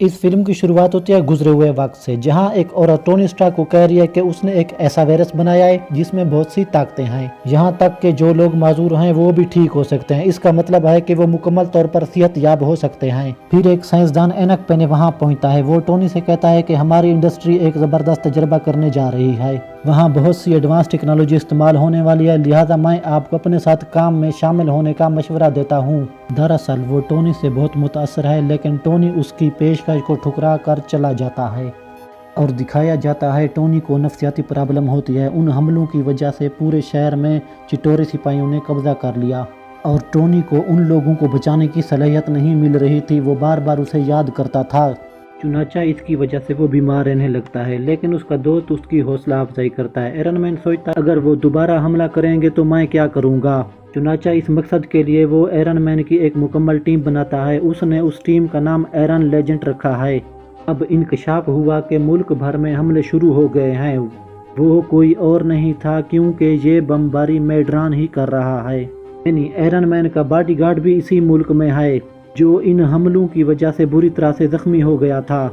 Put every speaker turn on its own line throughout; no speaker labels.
इस फिल्म की शुरुआत होती है गुजरे हुए वक्त से, जहां एक औरत टोनी स्टार्क को कह रही है कि उसने एक ऐसा वायरस बनाया है जिसमें बहुत सी ताकतें हैं, यहां तक कि जो लोग माजूर हैं वो भी ठीक हो सकते हैं। इसका मतलब है कि वो मुकम्मल तौर पर सेहत याब हो सकते हैं। फिर एक साइंसदान ऐनक पहने वहां पहुंचता है। वो टोनी से कहता है कि हमारी इंडस्ट्री एक जबरदस्त तजर्बा करने जा रही है, वहाँ बहुत सी एडवांस टेक्नोलॉजी इस्तेमाल होने वाली है, लिहाजा मैं आपको अपने साथ काम में शामिल होने का मशवरा देता हूँ। दरअसल वो टोनी से बहुत मुतासर है, लेकिन टोनी उसकी पेशकश को ठुकरा कर चला जाता है और दिखाया जाता है टोनी को नफ्सियाती प्रॉब्लम होती है। उन हमलों की वजह से पूरे शहर में चिटोरे सिपाहियों ने कब्जा कर लिया और टोनी को उन लोगों को बचाने की सलाहियत नहीं मिल रही थी। वो बार बार उसे याद करता था, चुनाचा इसकी वजह से वो बीमार रहने लगता है, लेकिन उसका दोस्त उसकी हौसला अफजाई करता है। आयरन मैन सोचता है अगर वो दोबारा हमला करेंगे तो मैं क्या करूँगा। चुनाचा इस मकसद के लिए वो आयरन मैन की एक मुकम्मल टीम बनाता है। उसने उस टीम का नाम आयरन लेजेंड रखा है। अब इंकशाफ हुआ कि मुल्क भर में हमले शुरू हो गए हैं। वो कोई और नहीं था क्योंकि ये बमबारी मैड्रान ही कर रहा है, यानी आयरन मैन का बॉडीगार्ड भी इसी मुल्क में है जो इन हमलों की वजह से बुरी तरह से जख्मी हो गया था।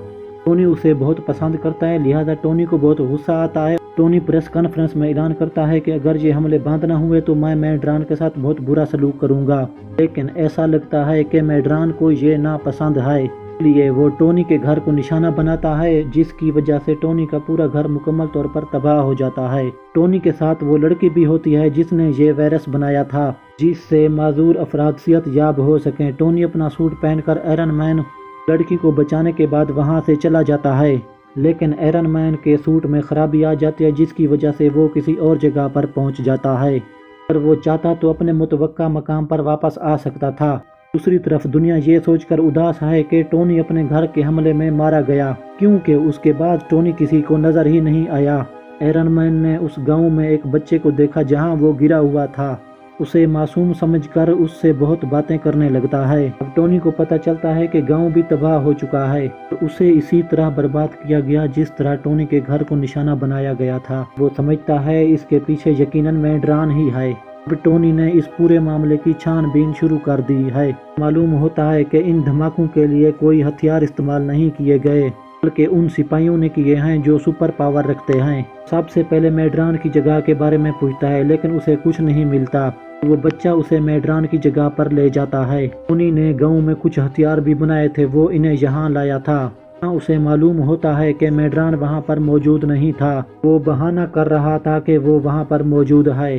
टोनी उसे बहुत पसंद करता है, लिहाजा टोनी को बहुत गुस्सा आता है। टोनी प्रेस कॉन्फ्रेंस में ऐलान करता है कि अगर ये हमले बंद न हुए तो मैं मैड्रान के साथ बहुत बुरा सलूक करूंगा, लेकिन ऐसा लगता है कि मैड्रान को ये नापसंद है, इसलिए वो टोनी के घर को निशाना बनाता है, जिसकी वजह से टोनी का पूरा घर मुकम्मल तौर पर तबाह हो जाता है। टोनी के साथ वो लड़की भी होती है जिसने ये वायरस बनाया था, जिससे माजूर अफराद सेहत याब हो सकें। टोनी अपना सूट पहनकर आयरन मैन लड़की को बचाने के बाद वहां से चला जाता है, लेकिन आयरन मैन के सूट में खराबी आ जाती है, जिसकी वजह से वो किसी और जगह पर पहुंच जाता है। अगर वो चाहता तो अपने मुतवक्का मकाम पर वापस आ सकता था। दूसरी तरफ दुनिया ये सोचकर उदास है कि टोनी अपने घर के हमले में मारा गया, क्योंकि उसके बाद टोनी किसी को नजर ही नहीं आया। आयरन मैन ने उस गांव में एक बच्चे को देखा जहां वो गिरा हुआ था। उसे मासूम समझकर उससे बहुत बातें करने लगता है। अब टोनी को पता चलता है कि गांव भी तबाह हो चुका है, तो उसे इसी तरह बर्बाद किया गया जिस तरह टोनी के घर को निशाना बनाया गया था। वो समझता है इसके पीछे यकीनन मैड्रान ही है। अब टोनी ने इस पूरे मामले की छानबीन शुरू कर दी है। मालूम होता है कि इन धमाकों के लिए कोई हथियार इस्तेमाल नहीं किए गए, बल्कि उन सिपाहियों ने किए हैं जो सुपर पावर रखते हैं। सबसे पहले मैड्रान की जगह के बारे में पूछता है, लेकिन उसे कुछ नहीं मिलता। वो बच्चा उसे मैड्रान की जगह पर ले जाता है। टोनी ने गांव में कुछ हथियार भी बनाए थे, वो इन्हें यहाँ लाया था। उसे मालूम होता है कि मैड्रान वहाँ पर मौजूद नहीं था। वो बहाना कर रहा था कि वो वहाँ पर मौजूद है।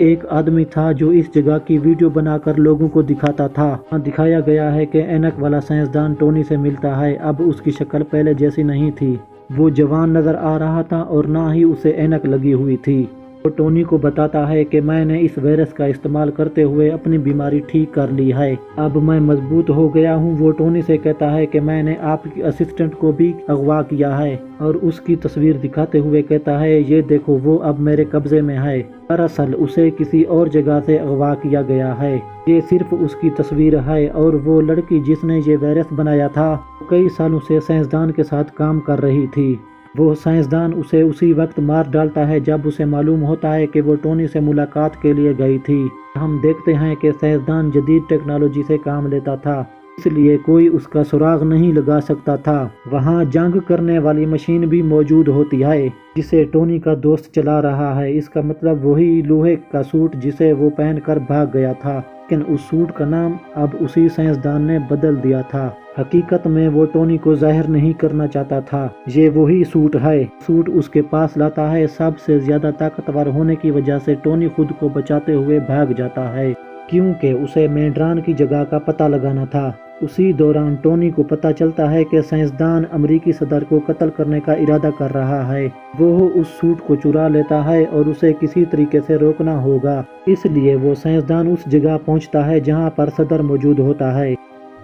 एक आदमी था जो इस जगह की वीडियो बनाकर लोगों को दिखाता था। दिखाया गया है कि ऐनक वाला साइंसदान टोनी से मिलता है। अब उसकी शक्ल पहले जैसी नहीं थी, वो जवान नजर आ रहा था और ना ही उसे ऐनक लगी हुई थी। वो टोनी को बताता है कि मैंने इस वायरस का इस्तेमाल करते हुए अपनी बीमारी ठीक कर ली है, अब मैं मजबूत हो गया हूँ। वो टोनी से कहता है कि मैंने आपकी असिस्टेंट को भी अगवा किया है, और उसकी तस्वीर दिखाते हुए कहता है ये देखो वो अब मेरे कब्जे में है। दरअसल उसे किसी और जगह से अगवा किया गया है, ये सिर्फ उसकी तस्वीर है। और वो लड़की जिसने ये वायरस बनाया था कई सालों से साइंसदान के साथ काम कर रही थी। वो साइंसदान उसे उसी वक्त मार डालता है जब उसे मालूम होता है कि वो टोनी से मुलाकात के लिए गई थी। हम देखते हैं कि साइंसदान जदीद टेक्नोलॉजी से काम लेता था, इसलिए कोई उसका सुराग नहीं लगा सकता था। वहाँ जंग करने वाली मशीन भी मौजूद होती है जिसे टोनी का दोस्त चला रहा है। इसका मतलब वही लोहे का सूट जिसे वो पहनकर भाग गया था, लेकिन उस सूट का नाम अब उसी साइंसदान ने बदल दिया था। हकीकत में वो टोनी को जाहिर नहीं करना चाहता था। ये वही सूट है। सूट उसके पास लाता है। सबसे ज्यादा ताकतवर होने की वजह से टोनी खुद को बचाते हुए भाग जाता है, क्योंकि उसे मैड्रान की जगह का पता लगाना था। उसी दौरान टोनी को पता चलता है कि साइंसदान अमेरिकी सदर को कत्ल करने का इरादा कर रहा है। वो उस सूट को चुरा लेता है और उसे किसी तरीके से रोकना होगा, इसलिए वो साइंसदान उस जगह पहुंचता है जहां पर सदर मौजूद होता है,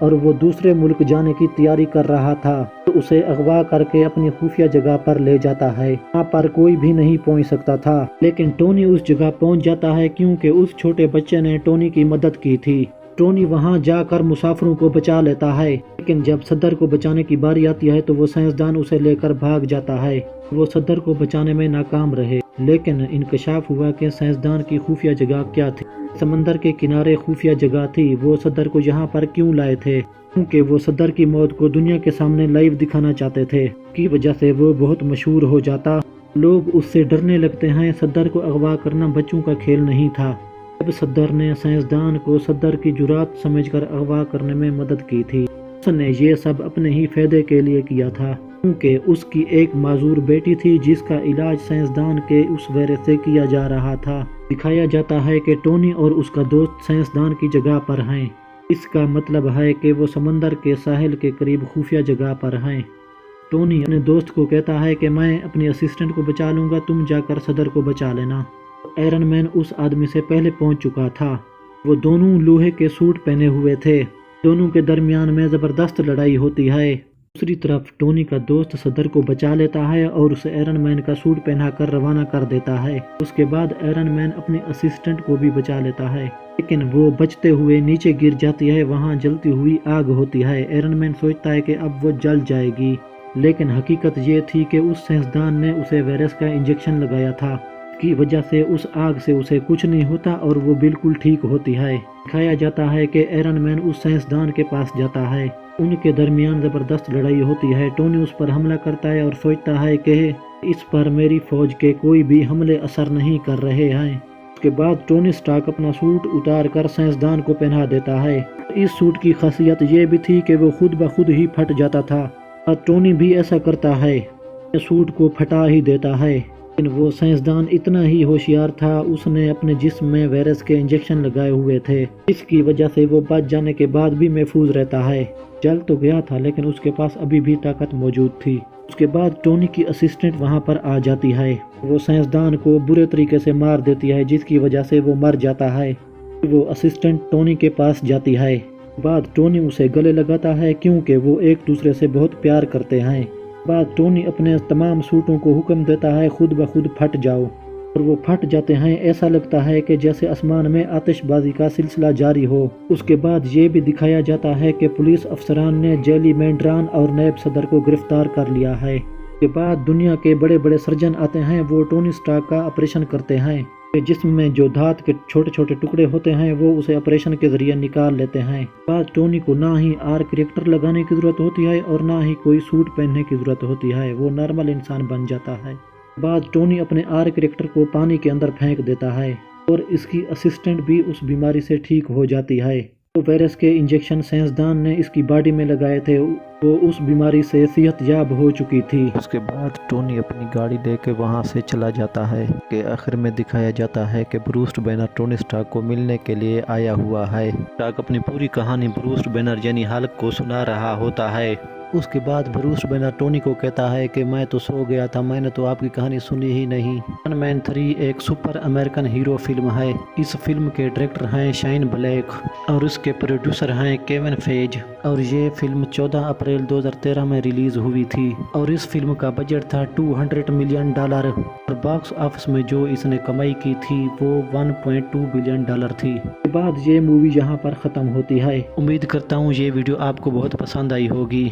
और वो दूसरे मुल्क जाने की तैयारी कर रहा था। तो उसे अगवा करके अपनी खुफिया जगह पर ले जाता है। वहाँ पर कोई भी नहीं पहुँच सकता था, लेकिन टोनी उस जगह पहुँच जाता है क्योंकि उस छोटे बच्चे ने टोनी की मदद की थी। टोनी वहाँ जाकर मुसाफिरों को बचा लेता है, लेकिन जब सदर को बचाने की बारी आती है तो वो साइंसदान उसे लेकर भाग जाता है। वो सदर को बचाने में नाकाम रहे। لیکن انکشاف ہوا کہ سائنسدان کی خفیہ جگہ کیا تھی۔ سمندر کے کنارے خفیہ جگہ تھی۔ وہ صدر کو یہاں پر کیوں لائے تھے؟ کیونکہ وہ صدر کی موت کو دنیا کے سامنے لائیو دکھانا چاہتے تھے، کی وجہ سے وہ بہت مشہور ہو جاتا، لوگ اس سے ڈرنے لگتے ہیں۔ صدر کو اغوا کرنا بچوں کا کھیل نہیں تھا۔ جب صدر نے سائنسدان کو صدر کی جرات سمجھ کر اغوا کرنے میں مدد کی تھی، اس نے یہ سب اپنے ہی فائدے کے لیے کیا تھا، کیونکہ اس کی ایک معذور بیٹی تھی جس کا علاج سائنسدان کے اس وائرس سے کیا جا رہا تھا۔ دکھایا جاتا ہے کہ ٹونی اور اس کا دوست سائنسدان کی جگہ پر ہیں۔ اس کا مطلب ہے کہ وہ سمندر کے ساحل کے قریب خفیہ جگہ پر ہیں۔ ٹونی اپنے دوست کو کہتا ہے کہ میں اپنی اسسٹنٹ کو بچا لوں گا، تم جا کر صدر کو بچا لینا۔ آئرن مین اس آدمی سے پہلے پہنچ چکا تھا۔ وہ دونوں لوہے کے سوٹ پہنے ہوئے تھے۔ دونوں کے درمیان میں زبردست لڑائی ہوتی ہے۔ دوسری طرف ٹونی کا دوست صدر کو بچا لیتا ہے اور اسے آئرن مین کا سوٹ پہنا کر روانہ کر دیتا ہے۔ اس کے بعد آئرن مین اپنی اسسٹنٹ کو بھی بچا لیتا ہے، لیکن وہ بچتے ہوئے نیچے گر جاتی ہے۔ وہاں جلتی ہوئی آگ ہوتی ہے۔ آئرن مین سوچتا ہے کہ اب وہ جل جائے گی، لیکن حقیقت یہ تھی کہ اس سائنسدان نے اسے وائرس کا انجیکشن لگایا تھا، کی وجہ سے اس آگ سے اسے کچھ نہیں ہوتا اور وہ بالکل ٹھیک ہوتی ہے۔ دکھایا جاتا ہے کہ آئرن مین اس سائنسدان کے پاس جاتا ہے۔ ان کے درمیان زبردست لڑائی ہوتی ہے۔ ٹونی اس پر حملہ کرتا ہے اور سوچتا ہے کہ اس پر میری فوج کے کوئی بھی حملے اثر نہیں کر رہے ہیں۔ اس کے بعد ٹونی سٹارک اپنا سوٹ اتار کر سائنسدان کو پہنا دیتا ہے۔ اس سوٹ کی خاصیت یہ بھی تھی کہ وہ خود بخود ہی پھٹ جاتا تھا، اور ٹونی بھی ایسا کرتا ہے، سوٹ کو پھٹا ہی دیتا ہے۔ لیکن وہ سائنسدان اتنا ہی ہوشیار تھا، اس نے اپنے جسم میں وائرس کے انجیکشن لگائے ہوئے تھے، اس کی وجہ سے وہ بچ جانے کے بعد بھی محفوظ رہتا ہے۔ جل تو گیا تھا لیکن اس کے پاس ابھی بھی طاقت موجود تھی۔ اس کے بعد ٹونی کی اسسٹنٹ وہاں پر آ جاتی ہے۔ وہ سائنسدان کو برے طریقے سے مار دیتی ہے، جس کی وجہ سے وہ مر جاتا ہے۔ وہ اسسٹنٹ ٹونی کے پاس جاتی ہے۔ بعد ٹونی اسے گلے لگاتا ہے کیونکہ وہ ایک دوسرے سے بہت پیار کرتے ہیں۔ بعد ٹونی اپنے تمام سوٹوں کو حکم دیتا ہے خود بخود پھٹ جاؤ، اور وہ پھٹ جاتے ہیں۔ ایسا لگتا ہے کہ جیسے آسمان میں آتش بازی کا سلسلہ جاری ہو۔ اس کے بعد یہ بھی دکھایا جاتا ہے کہ پولیس افسران نے جیلی مینڈران اور نیب صدر کو گرفتار کر لیا ہے۔ اس کے بعد دنیا کے بڑے بڑے سرجن آتے ہیں۔ وہ ٹونی سٹارک کا آپریشن کرتے ہیں۔ جسم میں جو دھات کے چھوٹے چھوٹے ٹکڑے ہوتے ہیں وہ اسے آپریشن کے ذریعے نکال لیتے ہیں۔ بعد ٹونی کو نہ ہی آرک ریئیکٹر لگانے کی ضرورت ہوتی ہے اور نہ ہی کوئی سوٹ پہننے کی ضرورت ہوتی ہے، وہ نارمل انسان بن جاتا ہے۔ بعد ٹونی اپنے آرک ریئیکٹر کو پانی کے اندر پھینک دیتا ہے اور اس کی اسسٹنٹ بھی اس بیماری سے ٹھیک ہو جاتی ہے۔ وہ وائرس کے انجیکشن سائنسدان نے اس کی باڈی میں لگائے تھے، وہ اس بیماری سے صحت یاب ہو چکی تھی۔ اس کے بعد ٹونی اپنی گاڑی لے کے وہاں سے چلا جاتا ہے کہ آخر میں دکھایا جاتا ہے کہ بروس بینر ٹونی سٹارک کو ملنے کے لیے آیا ہوا ہے۔ سٹارک اپنی پوری کہانی بروس بینر یعنی ہلک کو سنا رہا ہوتا ہے۔ اس کے بعد بروس بینر ٹونی کو کہتا ہے کہ میں تو سو گیا تھا، میں نے تو آپ کی کہانی سنی ہی نہیں۔ آئرن مین 3 ایک سپر امریکن ہیرو فلم ہے۔ اس فلم کے ڈائریکٹر ہیں شائن بلیک اور اس کے پروڈیوسر ہیں کیون فیج، اور یہ فلم 14 اپریل 2013 میں ریلیز ہوئی تھی، اور اس فلم کا بجٹ تھا $200 ملین، اور باکس آفس میں جو اس نے کمائی کی تھی وہ $1.2 بلین تھی۔ اس کے بعد یہ مووی یہاں پر ختم ہوتی ہے۔ امید کرتا ہوں یہ ویڈیو آپ کو بہت پسند آئی ہوگی۔